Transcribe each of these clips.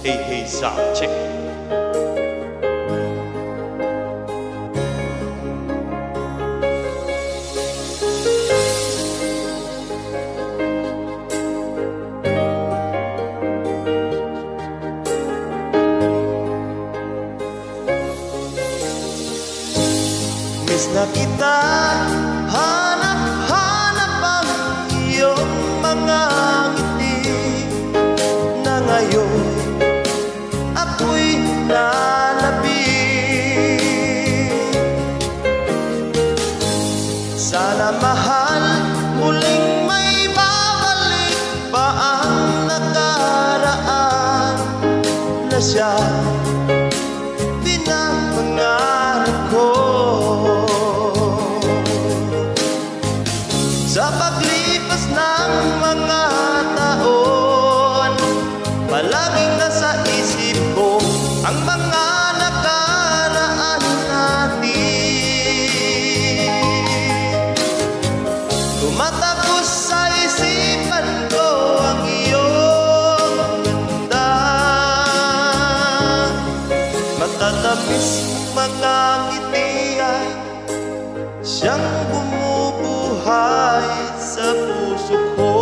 Hey, hey, sound check. Miss na kita, hanap-hanap ang iyong mga ngiti na ngayon ako'y nalabig. Sana mahal, muling may babalik pa ang nakaraan na siya pinapangarap ko. Sa paglipas ng mga taon, palaging nasa isip ko ang mga nakaraan natin. Tumatagos sa isipan ko ang iyong ganda, matatamis mga ngiti ay siyang bumubuhay sa puso ko.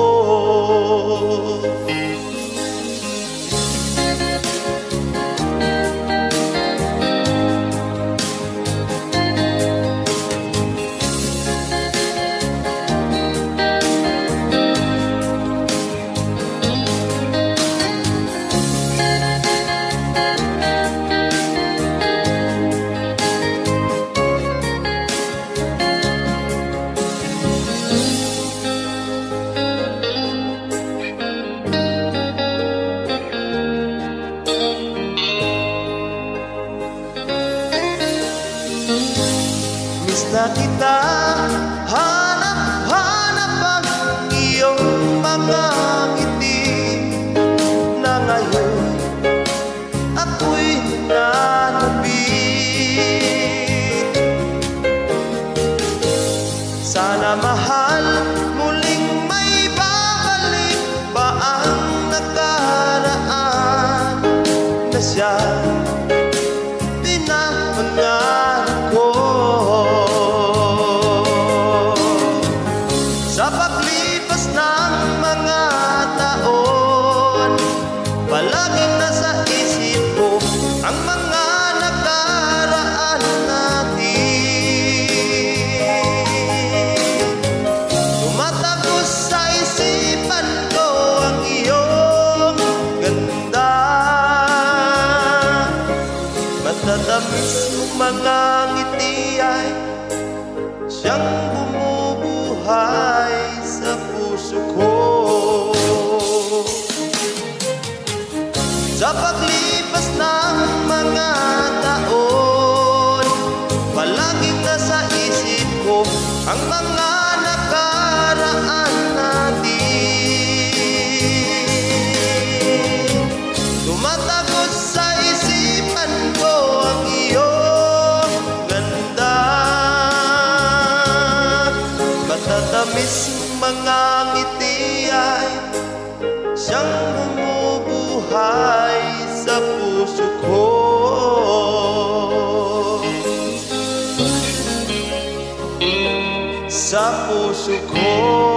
Miss na kita, hanap-hanap ang iyong mga ngiti na ngayon ako'y nalabig. Sana mahal, muling may babalik pa ang nakaraan na siya pinapangarap ko. Sa paglipas ng mga taon, palaging nasa isip ko ang mga nakaraan natin. Tumatagos sa isipan ko ang iyong ganda, matatamis mga ngiti ay siyang bumubuhay sa puso ko. Sa paglipas ng mga taon, palaging nasa isip ko ang mga nakaraan natin. Tumatagos sa isipan ko ang iyong ganda, matatamis mga ngiti ay siyang bumubuhay sa puso ko. Sa puso ko.